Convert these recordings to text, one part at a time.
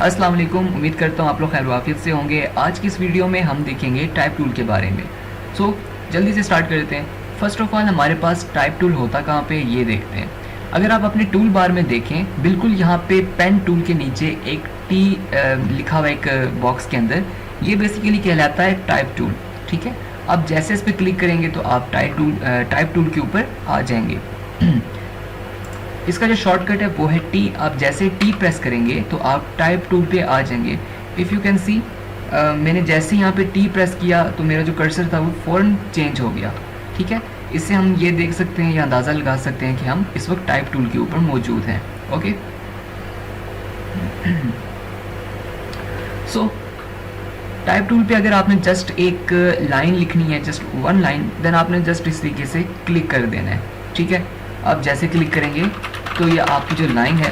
अस्सलाम वालेकुम। उम्मीद करता हूँ आप लोग खैर वाफियत से होंगे। आज की इस वीडियो में हम देखेंगे टाइप टूल के बारे में। जल्दी से स्टार्ट करते हैं। फर्स्ट ऑफ ऑल हमारे पास टाइप टूल होता कहाँ पे ये देखते हैं। अगर आप अपने टूल बार में देखें, बिल्कुल यहाँ पे पेन टूल के नीचे एक टी लिखा हुआ एक बॉक्स के अंदर, ये बेसिकली कहलाता है टाइप टूल। ठीक है, आप जैसे इस पर क्लिक करेंगे तो आप टाइप टूल के ऊपर आ जाएंगे। इसका जो शॉर्टकट है वो है टी। आप जैसे टी प्रेस करेंगे तो आप टाइप टूल पे आ जाएंगे। इफ़ यू कैन सी, मैंने जैसे यहाँ पे टी प्रेस किया तो मेरा जो कर्सर था वो फ़ौरन चेंज हो गया। ठीक है, इससे हम ये देख सकते हैं या अंदाज़ा लगा सकते हैं कि हम इस वक्त टाइप टूल के ऊपर मौजूद हैं। ओके, सो टाइप टूल पे अगर आपने जस्ट एक लाइन लिखनी है, जस्ट वन लाइन, देन आपने जस्ट इस तरीके से क्लिक कर देना है। ठीक है, आप जैसे क्लिक करेंगे तो ये आपकी जो लाइन है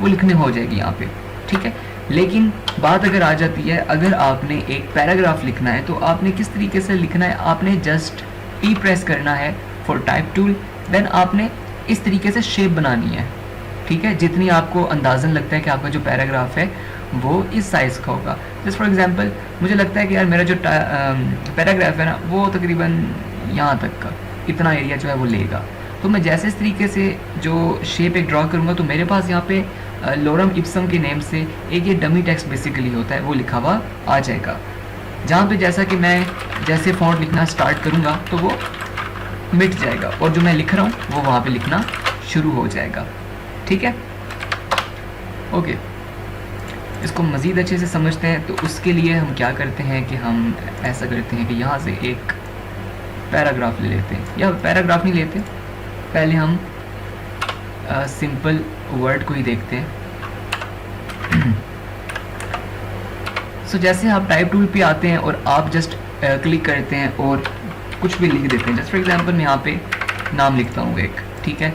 वो लिखने हो जाएगी यहाँ पे। ठीक है, लेकिन बात अगर आ जाती है, अगर आपने एक पैराग्राफ लिखना है तो आपने किस तरीके से लिखना है, आपने जस्ट टी प्रेस करना है फॉर टाइप टूल, देन आपने इस तरीके से शेप बनानी है। ठीक है, जितनी आपको अंदाज़न लगता है कि आपका जो पैराग्राफ है वो इस साइज़ का होगा। जस्ट फॉर एग्जांपल, मुझे लगता है कि यार मेरा जो पैराग्राफ है ना वो तकरीबन यहाँ तक का इतना एरिया जो है वो लेगा। तो मैं जैसे इस तरीके से जो शेप एक ड्रॉ करूँगा तो मेरे पास यहाँ पे लोरम इप्सम के नेम से एक ये डमी टेक्स्ट बेसिकली होता है वो लिखा हुआ आ जाएगा, जहाँ पे जैसा कि मैं जैसे फ़ॉन्ट लिखना स्टार्ट करूँगा तो वो मिट जाएगा और जो मैं लिख रहा हूँ वो वहाँ पे लिखना शुरू हो जाएगा। ठीक है, ओके, इसको मज़ीद अच्छे से समझते हैं तो उसके लिए हम क्या करते हैं कि हम ऐसा करते हैं कि यहाँ से एक पैराग्राफ ले लेते हैं, या पैराग्राफ नहीं लेते, पहले हम सिंपल वर्ड को ही देखते हैं। सो जैसे आप टाइप टूल पे आते हैं और आप जस्ट क्लिक करते हैं और कुछ भी लिख देते हैं। जस्ट फॉर एग्जांपल मैं यहाँ पे नाम लिखता हूँ एक। ठीक है,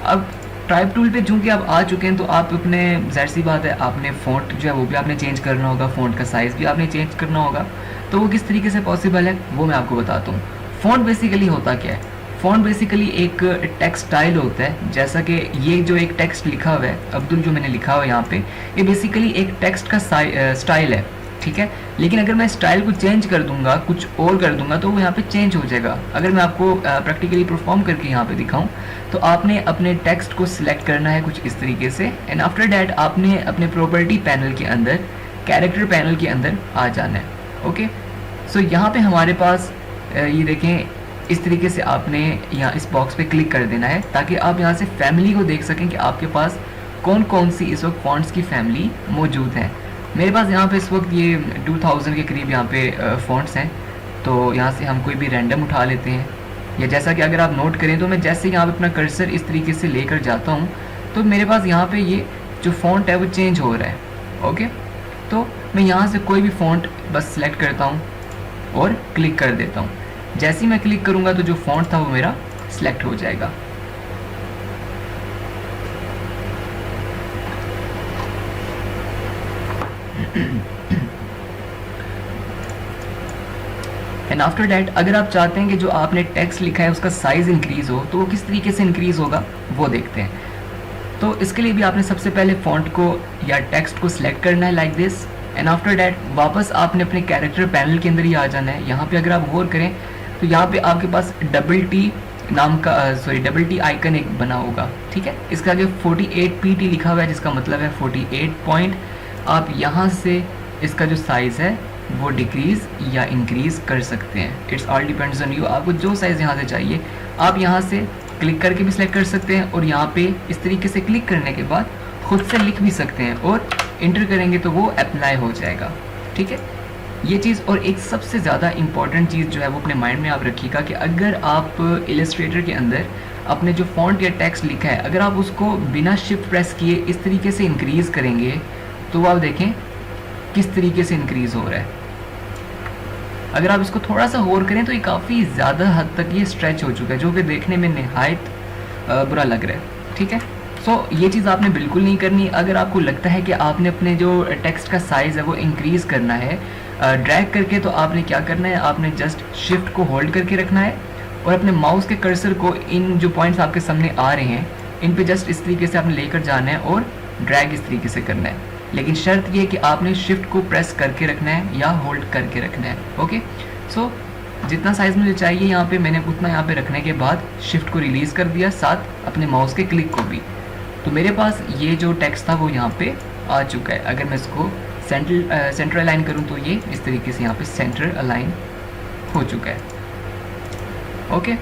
अब टाइप टूल पे चूँकि आप आ चुके हैं तो आप अपने, ज़ाहिर सी बात है, आपने फ़ॉन्ट जो है वो भी आपने चेंज करना होगा, फ़ॉन्ट का साइज़ भी आपने चेंज करना होगा। तो वो किस तरीके से पॉसिबल है वो मैं आपको बताता हूँ। फ़ॉन्ट बेसिकली होता क्या है, फ़ॉन्ट बेसिकली एक टेक्स्ट स्टाइल होता है। जैसा कि ये जो एक टेक्स्ट लिखा हुआ है, अब्दुल जो मैंने लिखा हुआ है यहाँ पे, ये बेसिकली एक टेक्स्ट का स्टाइल है। ठीक है, लेकिन अगर मैं स्टाइल को चेंज कर दूंगा, कुछ और कर दूंगा, तो वो यहाँ पे चेंज हो जाएगा। अगर मैं आपको प्रैक्टिकली परफॉर्म करके यहाँ पे दिखाऊं तो आपने अपने टेक्स्ट को सिलेक्ट करना है कुछ इस तरीके से, एंड आफ्टर डैट आपने अपने प्रॉपर्टी पैनल के अंदर, कैरेक्टर पैनल के अंदर आ जाना है। ओके, सो यहाँ पे हमारे पास ये देखें, इस तरीके से आपने यहाँ इस बॉक्स पे क्लिक कर देना है ताकि आप यहाँ से फैमिली को देख सकें कि आपके पास कौन कौन सी इस वक्त फॉन्ट्स की फैमिली मौजूद है। मेरे पास यहाँ पे इस वक्त ये 2000 के करीब यहाँ पे फॉन्ट्स हैं, तो यहाँ से हम कोई भी रैंडम उठा लेते हैं। या जैसा कि अगर आप नोट करें तो मैं जैसे यहाँ पे अपना कर्सर इस तरीके से लेकर जाता हूँ तो मेरे पास यहाँ पे ये जो फॉन्ट है वो चेंज हो रहा है। ओके, तो मैं यहाँ से कोई भी फॉन्ट बस सिलेक्ट करता हूँ और क्लिक कर देता हूँ। जैसे ही मैं क्लिक करूँगा तो जो फॉन्ट था वो मेरा सिलेक्ट हो जाएगा। एंड आफ्टर डैट अगर आप चाहते हैं कि जो आपने टेक्स्ट लिखा है उसका साइज़ इंक्रीज़ हो तो वो किस तरीके से इंक्रीज़ होगा वो देखते हैं। तो इसके लिए भी आपने सबसे पहले फॉन्ट को या टेक्स्ट को सिलेक्ट करना है like this, and after that वापस आपने अपने कैरेक्टर पैनल के अंदर ही आ जाना है। यहाँ पे अगर आप गौर करें तो यहाँ पे आपके पास डबल टी आइकन एक बना होगा। ठीक है, इसका आगे 48 PT लिखा हुआ है, जिसका मतलब है 48 पॉइंट। आप यहाँ से इसका जो साइज़ है वो डिक्रीज़ या इंक्रीज़ कर सकते हैं। It's all depends on you, आपको जो साइज़ यहाँ से चाहिए आप यहाँ से क्लिक करके भी सिलेक्ट कर सकते हैं और यहाँ पे इस तरीके से क्लिक करने के बाद खुद से लिख भी सकते हैं और इंटर करेंगे तो वो अप्लाई हो जाएगा। ठीक है, ये चीज़। और एक सबसे ज़्यादा इम्पॉर्टेंट चीज़ जो है वो अपने माइंड में आप रखिएगा कि अगर आप इलस्ट्रेटर के अंदर अपने जो फॉन्ट या टेक्स्ट लिखा है, अगर आप उसको बिना शिफ्ट प्रेस किए इस तरीके से इंक्रीज़ करेंगे तो आप देखें किस तरीके से इंक्रीज़ हो रहा है। अगर आप इसको थोड़ा सा होर करें तो ये काफ़ी ज़्यादा हद तक ये स्ट्रेच हो चुका है, जो कि देखने में नहायत बुरा लग रहा है। ठीक है, सो ये चीज़ आपने बिल्कुल नहीं करनी। अगर आपको लगता है कि आपने अपने जो टेक्स्ट का साइज़ है वो इंक्रीज़ करना है ड्रैग करके, तो आपने क्या करना है, आपने जस्ट शिफ्ट को होल्ड करके रखना है और अपने माउस के कर्सर को इन जो पॉइंट्स आपके सामने आ रहे हैं इन पे जस्ट इस तरीके से आपने लेकर जाना है और ड्रैग इस तरीके से करना है, लेकिन शर्त ये है कि आपने शिफ्ट को प्रेस करके रखना है या होल्ड करके रखना है। ओके, सो जितना साइज़ मुझे चाहिए यहाँ पे मैंने उतना यहाँ पे रखने के बाद शिफ्ट को रिलीज़ कर दिया, साथ अपने माउस के क्लिक को भी। तो मेरे पास ये जो टेक्स्ट था वो यहाँ पे आ चुका है। अगर मैं इसको सेंटर अलाइन करूँ तो ये इस तरीके से यहाँ पे सेंटर अलाइन हो चुका है। ओके,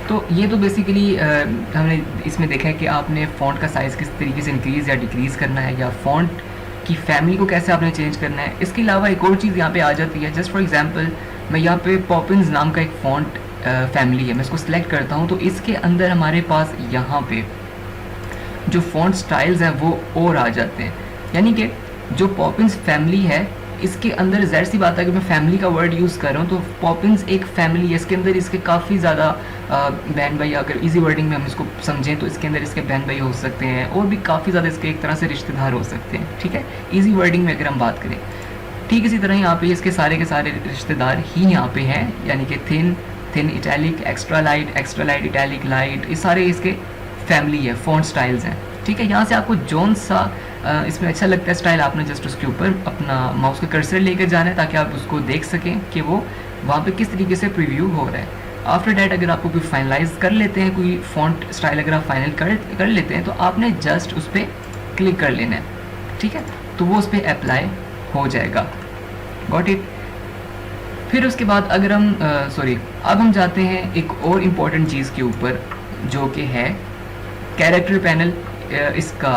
तो ये तो बेसिकली हमने इसमें देखा है कि आपने फ़ॉन्ट का साइज़ किस तरीके से इंक्रीज़ या डिक्रीज़ करना है, या फ़ॉन्ट की फैमिली को कैसे आपने चेंज करना है। इसके अलावा एक और चीज़ यहाँ पे आ जाती है। जस्ट फॉर एग्जांपल मैं यहाँ पे पॉपिंस नाम का एक फ़ॉन्ट फैमिली है, मैं इसको सिलेक्ट करता हूँ तो इसके अंदर हमारे पास यहाँ पे जो फ़ॉन्ट स्टाइल्स हैं वो और आ जाते हैं। यानी कि जो पॉपिंस फैमिली है इसके अंदर ज़ाहिर सी बात है कि मैं फैमिली का वर्ड यूज़ कर रहा हूँ, तो पॉपिंस एक फैमिली है। इसके अंदर इसके काफ़ी ज़्यादा बहन भाई, अगर इजी वर्डिंग में हम इसको समझें तो इसके अंदर इसके बहन भाई हो सकते हैं और भी काफ़ी ज़्यादा इसके एक तरह से रिश्तेदार हो सकते हैं। ठीक है, इजी वर्डिंग में अगर हम बात करें। ठीक इसी तरह यहाँ पे इसके सारे के सारे रिश्तेदार ही यहाँ पे हैं, यानी कि thin italic, extra light italic light, ये सारे इसके फैमिली है, फ़ॉन्ट स्टाइल्स हैं। ठीक है, यहाँ से आपको जोन सा इसमें अच्छा लगता है स्टाइल, आपने जस्ट उसके ऊपर अपना माउस का कर्सर लेकर जाना है ताकि आप उसको देख सकें कि वो वहाँ पे किस तरीके से प्रीव्यू हो रहा है। आफ्टर डैट अगर आपको कोई फाइनलाइज कर लेते हैं, कोई फ़ॉन्ट स्टाइल अगर आप फाइनल कर लेते हैं तो आपने जस्ट उस पर क्लिक कर लेना है। ठीक है, तो वो उस पर अप्लाई हो जाएगा। Got it. फिर उसके बाद अगर हम अब हम जाते हैं एक और इम्पॉर्टेंट चीज़ के ऊपर जो कि है कैरेक्टर पैनल, इसका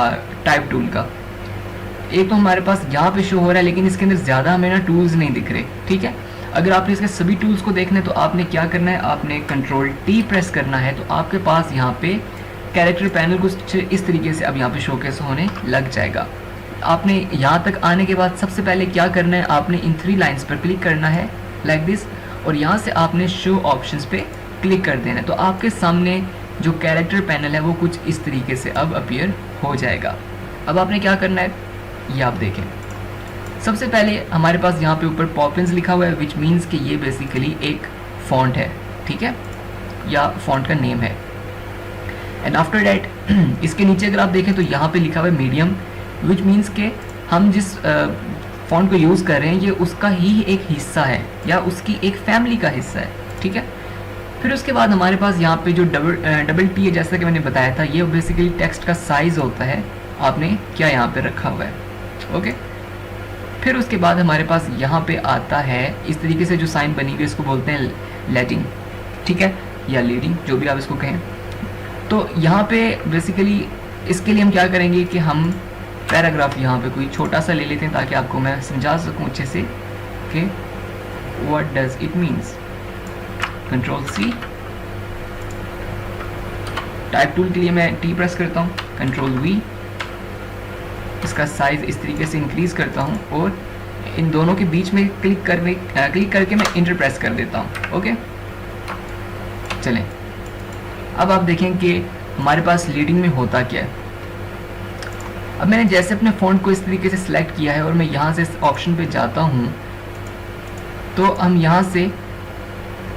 टाइप टूल का। एक तो हमारे पास यहाँ पे शो हो रहा है लेकिन इसके अंदर ज़्यादा हमें ना टूल्स नहीं दिख रहे। ठीक है, अगर आपने इसके सभी टूल्स को देखना है तो आपने क्या करना है, आपने कंट्रोल टी प्रेस करना है, तो आपके पास यहाँ पे कैरेक्टर पैनल कुछ इस तरीके से अब यहाँ पे शोकेस होने लग जाएगा। आपने यहाँ तक आने के बाद सबसे पहले क्या करना है, आपने इन 3 लाइन्स पर क्लिक करना है लाइक दिस, और यहाँ से आपने शो ऑप्शंस पे क्लिक कर देना है। तो आपके सामने जो कैरेक्टर पैनल है वो कुछ इस तरीके से अब अपीयर हो जाएगा। अब आपने क्या करना है ये आप देखें। सबसे पहले हमारे पास यहाँ पे ऊपर पॉपिंस लिखा हुआ है, विच मीन्स कि ये बेसिकली एक फ़ॉन्ट है। ठीक है, या फ़ॉन्ट का नेम है। एंड आफ्टर डैट इसके नीचे अगर आप देखें तो यहाँ पे लिखा हुआ है मीडियम, विच मीन्स के हम जिस फ़ॉन्ट को यूज़ कर रहे हैं ये उसका ही एक हिस्सा है या उसकी एक फैमिली का हिस्सा है। ठीक है, फिर उसके बाद हमारे पास यहाँ पे जो डबल टी है, जैसा कि मैंने बताया था, ये बेसिकली टेक्स्ट का साइज़ होता है, आपने क्या यहाँ पे रखा हुआ है। ओके, फिर उसके बाद हमारे पास यहाँ पे आता है इस तरीके से जो साइन बनी हुई है, इसको बोलते हैं लेटिंग। ठीक है, या लीडिंग, जो भी आप इसको कहें। तो यहाँ पे बेसिकली इसके लिए हम क्या करेंगे कि हम पैराग्राफ यहाँ पे कोई छोटा सा ले लेते हैं ताकि आपको मैं समझा सकूँ अच्छे से कि what does it means. Control C, type tool के लिए मैं टी प्रेस करता हूँ, कंट्रोल वी, इसका साइज इस तरीके से इंक्रीज करता हूँ और इन दोनों के बीच में क्लिक करके मैं इंटर प्रेस कर देता हूँ। ओके, चलें अब आप देखें कि हमारे पास लीडिंग में होता क्या है। अब मैंने जैसे अपने फ़ॉन्ट को इस तरीके से सिलेक्ट किया है और मैं यहाँ से इस ऑप्शन पे जाता हूँ तो हम यहाँ से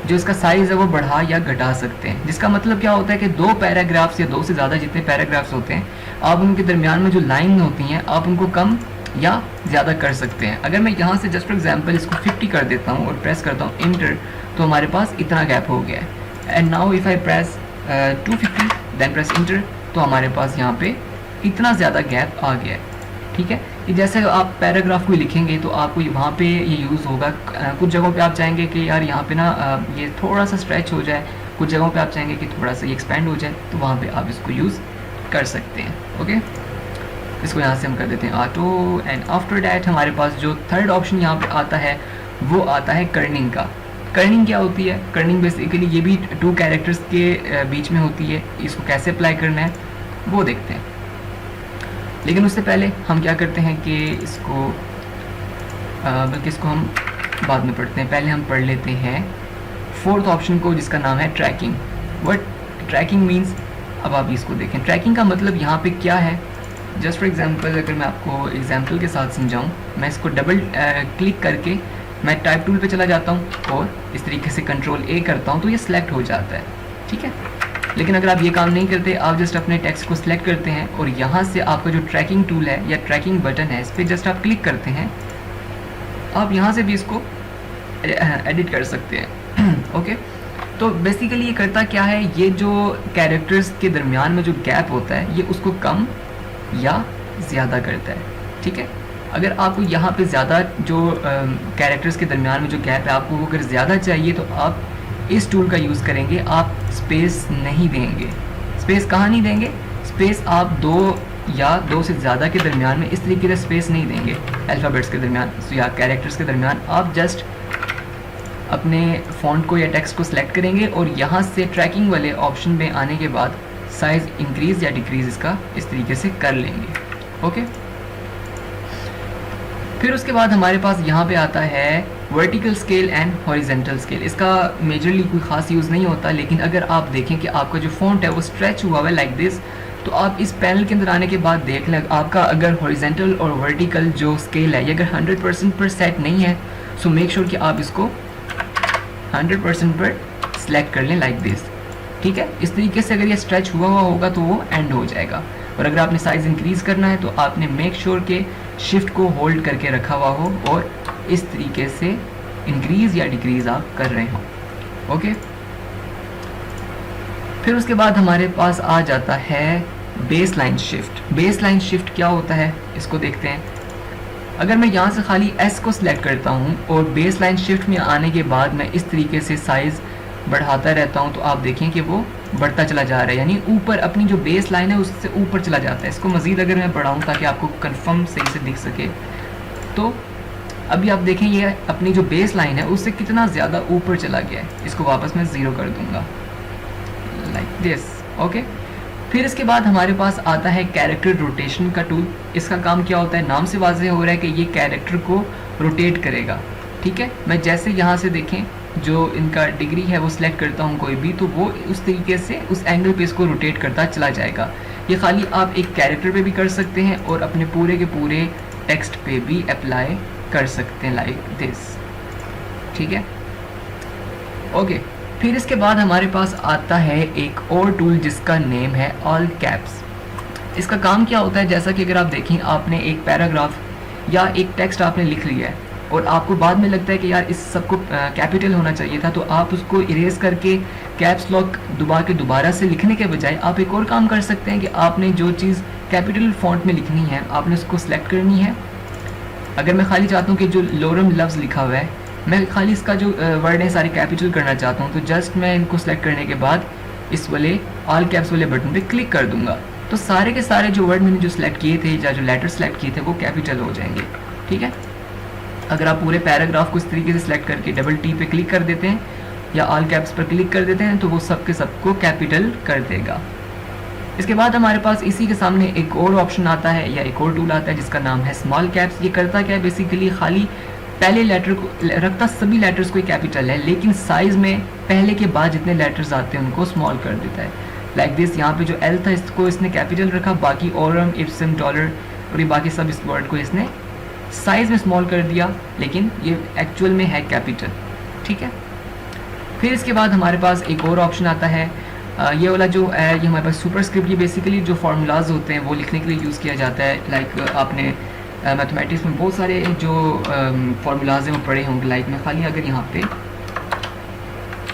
जो इसका साइज़ है वो बढ़ा या घटा सकते हैं, जिसका मतलब क्या होता है कि 2 पैराग्राफ्स या 2 से ज़्यादा जितने पैराग्राफ्स होते हैं आप उनके दरमियान में जो लाइन होती हैं आप उनको कम या ज़्यादा कर सकते हैं। अगर मैं यहाँ से जस्ट फॉर एग्जांपल इसको 50 कर देता हूँ और प्रेस करता हूँ इंटर, तो हमारे पास इतना गैप हो गया है। And now if I press 250 then press enter, तो हमारे पास यहाँ पे इतना ज़्यादा गैप आ गया है। ठीक है, कि जैसे आप पैराग्राफ को लिखेंगे तो आपको वहाँ पे ये यूज़ होगा। कुछ जगहों पे आप चाहेंगे कि यार यहाँ पे ना ये थोड़ा सा स्ट्रेच हो जाए, कुछ जगहों पे आप चाहेंगे कि थोड़ा सा ये एक्सपेंड हो जाए, तो वहाँ पे आप इसको यूज़ कर सकते हैं। ओके, इसको यहाँ से हम कर देते हैं ऑटो। एंड आफ्टर डैट हमारे पास जो थर्ड ऑप्शन यहाँ पे आता है वो आता है कर्निंग का। कर्निंग क्या होती है? कर्निंग बेसिकली ये भी 2 कैरेक्टर्स के बीच में होती है। इसको कैसे अप्लाई करना है वो देखते हैं, लेकिन उससे पहले हम क्या करते हैं कि इसको बल्कि इसको हम बाद में पढ़ते हैं। पहले हम पढ़ लेते हैं 4th ऑप्शन को, जिसका नाम है ट्रैकिंग। व्हाट ट्रैकिंग मीन्स, अब आप इसको देखें। ट्रैकिंग का मतलब यहाँ पे क्या है, जस्ट फॉर एग्जांपल अगर मैं आपको एग्जांपल के साथ समझाऊँ, मैं इसको डबल क्लिक करके मैं टाइप टूल पे चला जाता हूँ और इस तरीके से कंट्रोल A करता हूँ तो ये सिलेक्ट हो जाता है। ठीक है, लेकिन अगर आप ये काम नहीं करते, आप जस्ट अपने टेक्स्ट को सिलेक्ट करते हैं और यहाँ से आपका जो ट्रैकिंग टूल है या ट्रैकिंग बटन है, इस पर जस्ट आप क्लिक करते हैं, आप यहाँ से भी इसको एडिट कर सकते हैं। ओके, तो बेसिकली ये करता क्या है, ये जो कैरेक्टर्स के दरमियान में जो गैप होता है ये उसको कम या ज़्यादा करता है। ठीक है, अगर आपको यहाँ पे ज़्यादा जो कैरेक्टर्स के दरमियान में जो गैप है, आपको वो अगर ज़्यादा चाहिए तो आप इस टूल का यूज़ करेंगे, आप स्पेस नहीं देंगे। स्पेस कहाँ नहीं देंगे? स्पेस आप दो या दो से ज़्यादा के दरमियान में इस तरीके से स्पेस नहीं देंगे, अल्फ़ाबेट्स के दरमियान या कैरेक्टर्स के दरमियान। आप जस्ट अपने फ़ॉन्ट को या टेक्स्ट को सिलेक्ट करेंगे और यहाँ से ट्रैकिंग वाले ऑप्शन में आने के बाद साइज़ इंक्रीज़ या डिक्रीज़ इसका इस तरीके से कर लेंगे। ओके, फिर उसके बाद हमारे पास यहाँ पे आता है vertical scale and horizontal scale. इसका मेजरली कोई ख़ास यूज़ नहीं होता, लेकिन अगर आप देखें कि आपका जो फ़ॉन्ट है वो स्ट्रेच हुआ हुआ है लाइक दिस, तो आप इस पैनल के अंदर आने के बाद देख लें आपका अगर हॉरिजेंटल और वर्टिकल जो स्केल है ये अगर 100% पर सेट नहीं है, सो मेक श्योर कि आप इसको 100% पर सिलेक्ट कर लें लाइक दिस। ठीक है, इस तरीके से अगर ये स्ट्रेच हुआ हुआ होगा तो वो एंड हो जाएगा। और अगर आपने साइज़ इंक्रीज़ करना है तो आपने मेक श्योर के शिफ्ट को होल्ड करके रखा हुआ हो और इस तरीके से इंक्रीज़ या डिक्रीज़ आप कर रहे हो। ओके, फिर उसके बाद हमारे पास आ जाता है base line shift. Base line shift क्या होता है इसको देखते हैं। अगर मैं यहाँ से खाली S को सिलेक्ट करता हूँ और बेस लाइन शिफ्ट में आने के बाद मैं इस तरीके से साइज़ बढ़ाता रहता हूँ, तो आप देखें कि वो बढ़ता चला जा रहा है, यानी ऊपर अपनी जो बेस लाइन है उससे ऊपर चला जाता है। इसको मज़ीद अगर मैं बढ़ाऊँ ताकि आपको कंफर्म सही से दिख सके, तो अभी आप देखें ये अपनी जो बेस लाइन है उससे कितना ज़्यादा ऊपर चला गया है। इसको वापस मैं 0 कर दूँगा लाइक दिस। ओके, फिर इसके बाद हमारे पास आता है कैरेक्टर रोटेशन का टूल। इसका काम क्या होता है, नाम से वाज़ेह हो रहा है कि ये कैरेक्टर को रोटेट करेगा। ठीक है, मैं जैसे यहाँ से देखें जो इनका डिग्री है वो सिलेक्ट करता हूँ कोई भी, तो वो उस तरीके से उस एंगल पे इसको रोटेट करता चला जाएगा। ये खाली आप एक कैरेक्टर पे भी कर सकते हैं और अपने पूरे के पूरे टेक्स्ट पे भी अप्लाई कर सकते हैं लाइक दिस। ठीक है, ओके, फिर इसके बाद हमारे पास आता है एक और टूल जिसका नेम है ऑल कैप्स। इसका काम क्या होता है, जैसा कि अगर आप देखें आपने एक पैराग्राफ या एक टेक्स्ट आपने लिख लिया है और आपको बाद में लगता है कि यार इस सबको कैपिटल होना चाहिए था, तो आप उसको इरेज करके कैप्स लॉक दबा के दोबारा से लिखने के बजाय आप एक और काम कर सकते हैं कि आपने जो चीज़ कैपिटल फॉन्ट में लिखनी है आपने उसको सिलेक्ट करनी है। अगर मैं खाली चाहता हूँ कि जो लोरम लफ्ज़ लिखा हुआ है मैं खाली इसका जो वर्ड है सारे कैपिटल करना चाहता हूँ, तो जस्ट मैं इनको सेलेक्ट करने के बाद इस वाले ऑल कैप्स वाले बटन पे क्लिक कर दूंगा, तो सारे के सारे जो वर्ड मैंने जो सिलेक्ट किए थे या जो लेटर सेलेक्ट किए थे वो कैपिटल हो जाएंगे। ठीक है, अगर आप पूरे पैराग्राफ को इस तरीके से सिलेक्ट करके डबल टी पे क्लिक कर देते हैं या ऑल कैप्स पर क्लिक कर देते हैं तो वो सब के सबको कैपिटल कर देगा। इसके बाद हमारे पास इसी के सामने एक और ऑप्शन आता है या एक और टूल आता है जिसका नाम है स्मॉल कैप्स। ये करता क्या है, बेसिकली खाली पहले लेटर को रखता सभी लेटर्स कोई कैपिटल है, लेकिन साइज़ में पहले के बाद जितने लेटर्स आते हैं उनको स्मॉल कर देता है लाइक दिस। यहाँ पे जो एल था इसको इसने कैपिटल रखा, बाकी ऑरम इप्सम डॉलर और ये बाकी सब इस वर्ड को इसने साइज़ में स्मॉल कर दिया, लेकिन ये एक्चुअल में है कैपिटल। ठीक है, फिर इसके बाद हमारे पास एक और ऑप्शन आता है, ये वाला जो है ये हमारे पास सुपरस्क्रिप्ट। ये बेसिकली जो फार्मूलाज होते हैं वो लिखने के लिए यूज़ किया जाता है। लाइक आपने मैथमेटिक्स में बहुत सारे जो फार्मूलाज हैं वो पढ़े होंगे। लाइक मैं खाली अगर यहाँ पे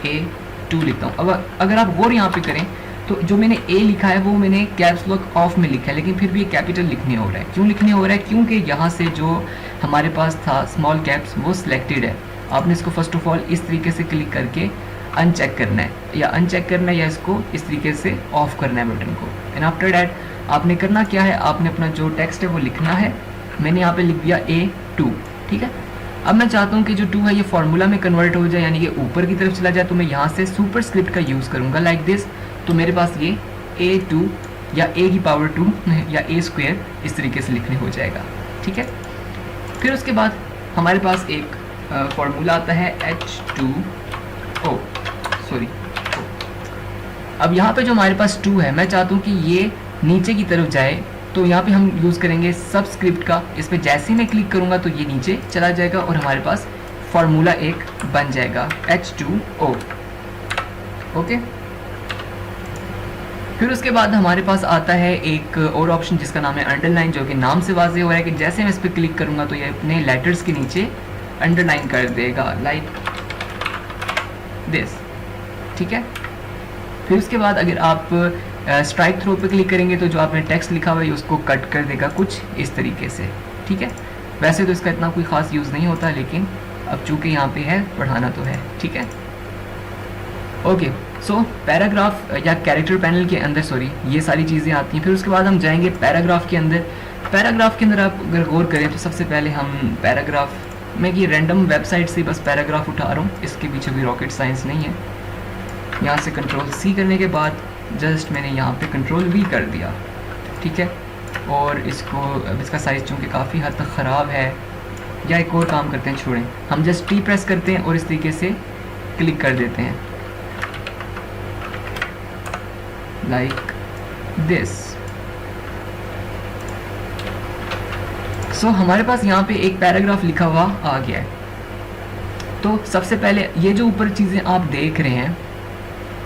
A2 लिखता हूँ, अब अगर आप गौर यहाँ पे करें तो जो मैंने A लिखा है वो मैंने कैप्स लॉक ऑफ में लिखा है, लेकिन फिर भी ये कैपिटल लिखने हो रहा है। क्यों लिखने हो रहा है, क्योंकि यहाँ से जो हमारे पास था स्मॉल कैप्स वो सिलेक्टेड है। आपने इसको फर्स्ट ऑफ ऑल इस तरीके से क्लिक करके अनचेक करना है या अनचेक करना है या इसको इस तरीके से ऑफ करना है बटन को। एंड आफ्टर डैट आपने करना क्या है, आपने अपना जो टेक्स्ट है वो लिखना है। मैंने यहाँ पे लिख दिया A2। ठीक है, अब मैं चाहता हूँ कि जो 2 है ये फार्मूला में कन्वर्ट हो जाए, यानी कि ऊपर की तरफ चला जाए, तो मैं यहाँ से सुपरस्क्रिप्ट का यूज़ करूँगा लाइक दिस। तो मेरे पास ये A2 या A की पावर 2 या A² इस तरीके से लिखने हो जाएगा। ठीक है, फिर उसके बाद हमारे पास एक फार्मूला आता है H2O, सॉरी। अब यहाँ पे जो हमारे पास 2 है मैं चाहता हूँ कि ये नीचे की तरफ जाए, तो यहाँ पे हम यूज़ करेंगे सबस्क्रिप्ट का। इस पर जैसे ही मैं क्लिक करूँगा तो ये नीचे चला जाएगा और हमारे पास फार्मूला एक बन जाएगा H2O। ओके, फिर उसके बाद हमारे पास आता है एक और ऑप्शन जिसका नाम है अंडरलाइन, जो कि नाम से वाज़ेह हो रहा है कि जैसे मैं इस पर क्लिक करूँगा तो ये अपने लेटर्स के नीचे अंडरलाइन कर देगा, लाइक दिस, ठीक है। फिर उसके बाद अगर आप स्ट्राइक थ्रो पे क्लिक करेंगे तो जो आपने टेक्स्ट लिखा हुआ है उसको कट कर देगा कुछ इस तरीके से, ठीक है। वैसे तो इसका इतना कोई ख़ास यूज़ नहीं होता, लेकिन अब चूँकि यहाँ पे है पढ़ाना तो है, ठीक है। ओके, सो पैराग्राफ या कैरेक्टर पैनल के अंदर सॉरी ये सारी चीज़ें आती हैं। फिर उसके बाद हम जाएंगे पैराग्राफ के अंदर। पैराग्राफ के अंदर आप अगर गौर करें तो सबसे पहले हम पैराग्राफ में ये रैंडम वेबसाइट से बस पैराग्राफ उठा रहा हूँ, इसके पीछे भी रॉकेट साइंस नहीं है। यहाँ से कंट्रोल सी करने के बाद जस्ट मैंने यहाँ पे कंट्रोल वी कर दिया, ठीक है। और इसको अब इसका साइज़ चूँकि काफ़ी हद तक ख़राब है, या एक और काम करते हैं, छोड़ें, हम जस्ट टी प्रेस करते हैं और इस तरीके से क्लिक कर देते हैं लाइक दिस। सो हमारे पास यहाँ पे एक पैराग्राफ लिखा हुआ आ गया है। तो सबसे पहले ये जो ऊपर चीज़ें आप देख रहे हैं,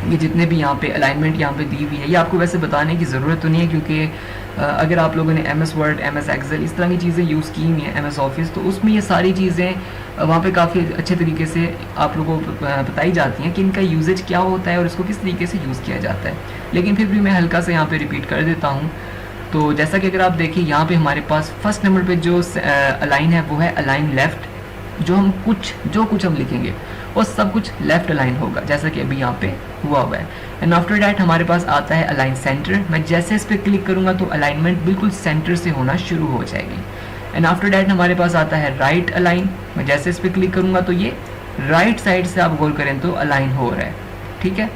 ये जितने भी यहाँ पे अलाइनमेंट यहाँ पे दी हुई है, ये आपको वैसे बताने की ज़रूरत तो नहीं है, क्योंकि अगर आप लोगों ने MS वर्ड, MS एक्सेल इस तरह की चीज़ें यूज़ की हुई हैं, MS ऑफिस, तो उसमें ये सारी चीज़ें वहाँ पे काफ़ी अच्छे तरीके से आप लोगों को बताई जाती हैं कि इनका यूजेज क्या होता है और इसको किस तरीके से यूज़ किया जाता है। लेकिन फिर भी मैं हल्का से यहाँ पे रिपीट कर देता हूँ। तो जैसा कि अगर आप देखिए यहाँ पे हमारे पास फर्स्ट नंबर पे जो अलाइन है वो है अलाइन लेफ़्ट। जो कुछ हम लिखेंगे वो सब कुछ लेफ़्ट अलाइन होगा, जैसा कि अभी यहाँ पे हुआ है। एंड आफ्टर डैट हमारे पास आता है अलाइन सेंटर। मैं जैसे इस पर क्लिक करूँगा तो अलाइनमेंट बिल्कुल सेंटर से होना शुरू हो जाएगी। एंड आफ्टर डैट हमारे पास आता है राइट अलाइन। मैं जैसे इस पर क्लिक करूँगा तो ये राइट साइड से आप गौर करें तो अलाइन हो रहा है, ठीक है।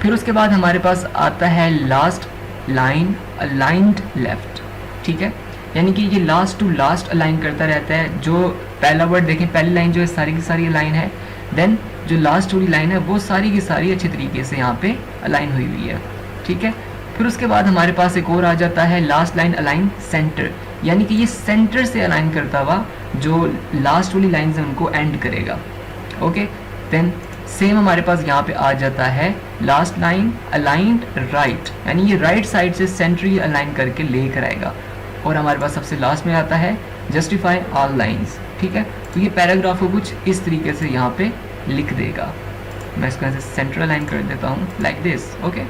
फिर उसके बाद हमारे पास आता है लास्ट लाइन अलाइंड लेफ्ट, ठीक है, यानी कि ये लास्ट टू लास्ट अलाइन करता रहता है। जो पहला वर्ड देखें, पहली लाइन जो है सारी की सारी अलाइन है, देन जो लास्ट वाली लाइन है वो सारी की सारी अच्छे तरीके से यहाँ पे अलाइन हुई हुई है, ठीक है। फिर उसके बाद हमारे पास एक और आ जाता है लास्ट लाइन अलाइन सेंटर, यानी कि ये सेंटर से अलाइन करता हुआ जो लास्ट वाली लाइन है उनको एंड करेगा, ओके। देन सेम हमारे पास यहाँ पे आ जाता है लास्ट लाइन अलाइंड राइट, यानी ये राइट साइड से सेंट्री अलाइन करके लेकर आएगा। और हमारे पास सबसे लास्ट में आता है जस्टिफाई ऑल लाइंस, ठीक है। तो ये पैराग्राफ को कुछ इस तरीके से यहाँ पे लिख देगा। मैं इसको ऐसे सेंटर अलाइन कर देता हूँ लाइक दिस, ओके।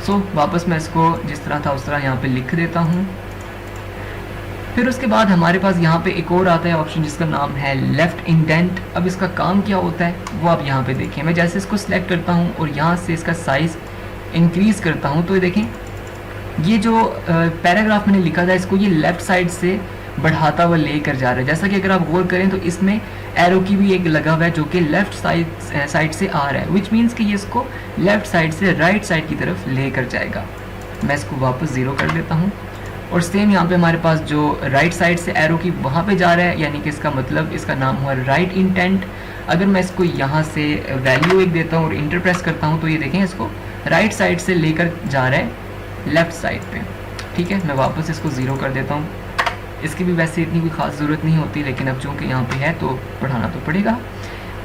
सो वापस मैं इसको जिस तरह था उस तरह यहाँ पे लिख देता हूँ। फिर उसके बाद हमारे पास यहाँ पे एक और आता है ऑप्शन जिसका नाम है लेफ्ट इंडेंट। अब इसका काम क्या होता है वो आप यहाँ पे देखें। मैं जैसे इसको सिलेक्ट करता हूँ और यहाँ से इसका साइज़ इंक्रीज़ करता हूँ तो ये देखें, ये जो पैराग्राफ मैंने लिखा था इसको ये लेफ़्ट साइड से बढ़ाता हुआ लेकर जा रहा है। जैसा कि अगर आप गौर करें तो इसमें एरो की भी एक लगा हुआ है जो कि लेफ़्ट साइड से आ रहा है, विच मीन्स कि ये इसको लेफ़्ट साइड से राइट साइड की तरफ लेकर जाएगा। मैं इसको वापस 0 कर देता हूँ। और सेम यहाँ पे हमारे पास जो राइट साइड से एरो की वहाँ पे जा रहा है, यानी कि इसका मतलब इसका नाम हुआ राइट इंटेंट। अगर मैं इसको यहाँ से वैल्यू 1 देता हूँ और इंटर प्रेस करता हूँ तो ये देखें इसको राइट साइड से लेकर जा रहा है लेफ़्ट साइड पे, ठीक है। मैं वापस इसको 0 कर देता हूँ। इसकी भी वैसे इतनी कोई ख़ास ज़रूरत नहीं होती, लेकिन अब चूँकि यहाँ पे है तो पढ़ाना तो पड़ेगा।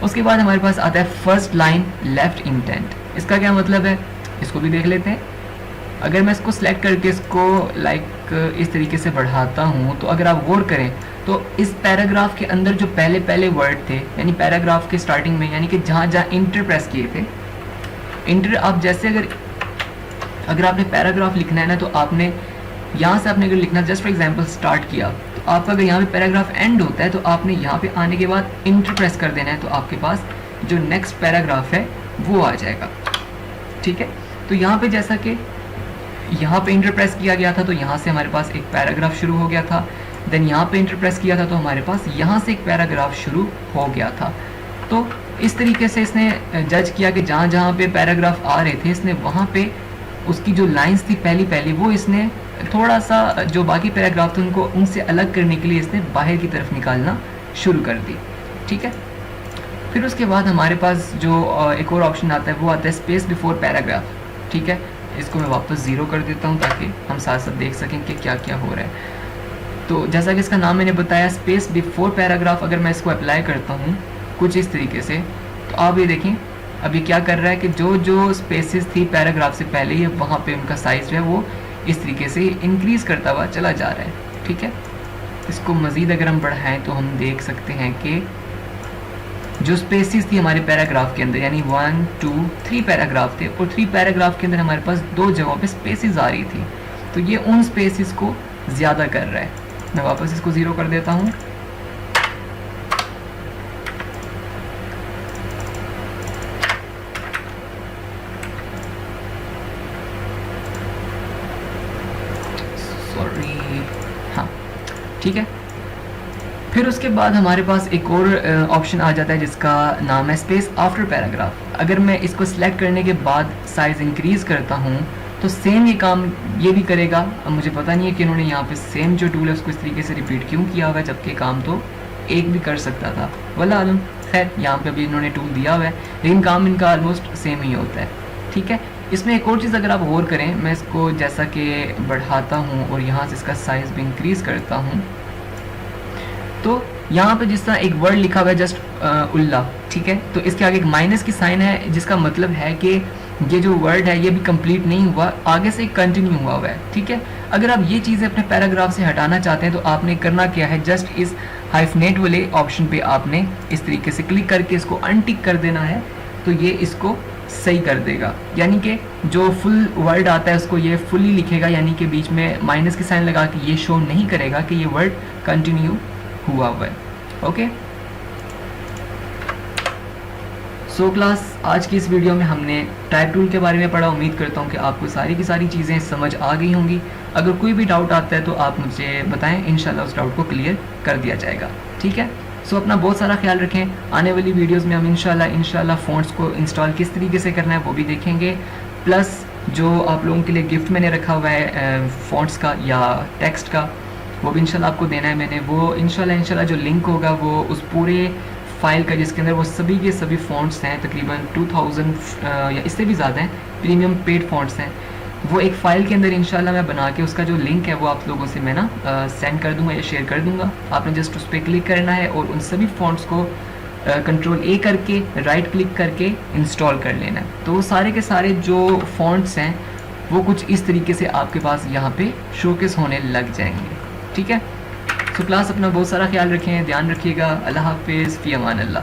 उसके बाद हमारे पास आता है फर्स्ट लाइन लेफ़्ट इंटेंट। इसका क्या मतलब है इसको भी देख लेते हैं। अगर मैं इसको सेलेक्ट करके इसको लाइक इस तरीके से बढ़ाता हूँ तो अगर आप गौर करें तो इस पैराग्राफ के अंदर जो पहले वर्ड थे, यानी पैराग्राफ के स्टार्टिंग में, यानी कि जहाँ इंटर प्रेस किए थे, इंटर आप जैसे अगर आपने पैराग्राफ लिखना है ना तो आपने यहाँ से आपने अगर लिखना जस्ट फॉर एग्जांपल स्टार्ट किया तो आपका अगर यहाँ पे पैराग्राफ एंड होता है तो आपने यहाँ पे आने के बाद इंटर प्रेस कर देना है तो आपके पास जो नेक्स्ट पैराग्राफ है वो आ जाएगा, ठीक है। तो यहाँ पे जैसा कि यहाँ पे इंटर प्रेस किया गया था तो यहाँ से हमारे पास एक पैराग्राफ शुरू हो गया था। देन यहाँ पे इंटर प्रेस किया था तो हमारे पास यहाँ से एक पैराग्राफ शुरू हो गया था। तो इस तरीके से इसने जज किया कि जहाँ जहाँ पे पैराग्राफ आ रहे थे इसने वहाँ पे उसकी जो लाइंस थी पहली वो इसने थोड़ा सा जो बाकी पैराग्राफ थे उनको उनसे अलग करने के लिए इसने बाहर की तरफ निकालना शुरू कर दी, ठीक है। फिर उसके बाद हमारे पास जो एक और ऑप्शन आता है वो आता है स्पेस बिफोर पैराग्राफ, ठीक है। इसको मैं वापस 0 कर देता हूँ ताकि हम साथ साथ देख सकें कि क्या क्या हो रहा है। तो जैसा कि इसका नाम मैंने बताया स्पेस बिफोर पैराग्राफ, अगर मैं इसको अप्लाई करता हूँ कुछ इस तरीके से तो आप ये देखें अब ये क्या कर रहा है कि जो जो स्पेसेस थी पैराग्राफ से पहले ही वहाँ पे उनका साइज़ जो है वो इस तरीके से इंक्रीज़ करता हुआ चला जा रहा है। ठीक है, इसको मज़ीद अगर हम बढ़ाएं तो हम देख सकते हैं कि जो स्पेसेस थी हमारे पैराग्राफ के अंदर, यानी 1 2 3 पैराग्राफ थे और 3 पैराग्राफ के अंदर हमारे पास 2 जगहों पे स्पेसेस आ रही थी, तो ये उन स्पेसेस को ज़्यादा कर रहा है। मैं वापस इसको 0 कर देता हूँ। सॉरी, हाँ ठीक है। फिर उसके बाद हमारे पास एक और ऑप्शन आ जाता है जिसका नाम है स्पेस आफ्टर पैराग्राफ। अगर मैं इसको सिलेक्ट करने के बाद साइज़ इंक्रीज़ करता हूँ तो सेम ये काम ये भी करेगा। अब मुझे पता नहीं है कि इन्होंने यहाँ पे सेम जो टूल है उसको इस तरीके से रिपीट क्यों किया हुआ है, जबकि काम तो एक भी कर सकता था। वल्लाह आलम, खैर यहाँ पे अभी इन्होंने टूल दिया हुआ है लेकिन काम इनका ऑलमोस्ट सेम ही होता है। ठीक है, इसमें एक और चीज़ अगर आप गौर करें, मैं इसको जैसा कि बढ़ाता हूँ और यहाँ से इसका साइज़ भी इंक्रीज़ करता हूँ, तो यहाँ पे जिस तरह एक वर्ड लिखा हुआ है जस्ट उल्ला, ठीक है, तो इसके आगे एक माइनस की साइन है जिसका मतलब है कि ये जो वर्ड है ये भी कंप्लीट नहीं हुआ, आगे से कंटिन्यू हुआ है। ठीक है, अगर आप ये चीज़ें अपने पैराग्राफ से हटाना चाहते हैं तो आपने करना क्या है, jस्ट इस हाइफनेट वाले ऑप्शन पे आपने इस तरीके से क्लिक करके इसको अनटिक कर देना है, तो ये इसको सही कर देगा। यानी कि जो फुल वर्ड आता है उसको ये फुली लिखेगा, यानी कि बीच में माइनस की साइन लगा के ये शो नहीं करेगा कि ये वर्ड कंटिन्यू हुआ है। ओके, सो क्लास, आज की इस वीडियो में हमने टाइप टूल के बारे में पढ़ा। उम्मीद करता हूँ कि आपको सारी की सारी चीज़ें समझ आ गई होंगी। अगर कोई भी डाउट आता है तो आप मुझे बताएं, इंशाल्लाह उस डाउट को क्लियर कर दिया जाएगा। ठीक है, सो अपना बहुत सारा ख्याल रखें। आने वाली वीडियोस में हम इंशाल्लाह फ़ॉन्ट्स को इंस्टॉल किस तरीके से करना है वो भी देखेंगे, प्लस जो आप लोगों के लिए गिफ्ट मैंने रखा हुआ है फ़ॉन्ट्स का या टेक्स्ट का, वो भी इंशाल्लाह आपको देना है मैंने। वो इंशाल्लाह जो लिंक होगा वो उस पूरे फाइल का जिसके अंदर वो सभी के सभी फ़ॉन्ट्स हैं, तकरीबन 2000 या इससे भी ज़्यादा हैं प्रीमियम पेड फ़ॉन्ट्स हैं, वो एक फ़ाइल के अंदर इंशाल्लाह मैं बना के उसका जो लिंक है वो आप लोगों से मैं ना सेंड कर दूंगा या शेयर कर दूंगा। आपने जस्ट उस पर क्लिक करना है और उन सभी फ़ॉन्ट्स को कंट्रोल ए करके राइट क्लिक करके इंस्टॉल कर लेना है। तो वो सारे के सारे जो फ़ॉन्ट्स हैं वो कुछ इस तरीके से आपके पास यहाँ पे शोकेस होने लग जाएंगे। ठीक है, तो क्लास अपना बहुत सारा ख्याल रखें, ध्यान रखिएगा। अल्लाह हाफिज़, फ़ी अमान अल्लाह।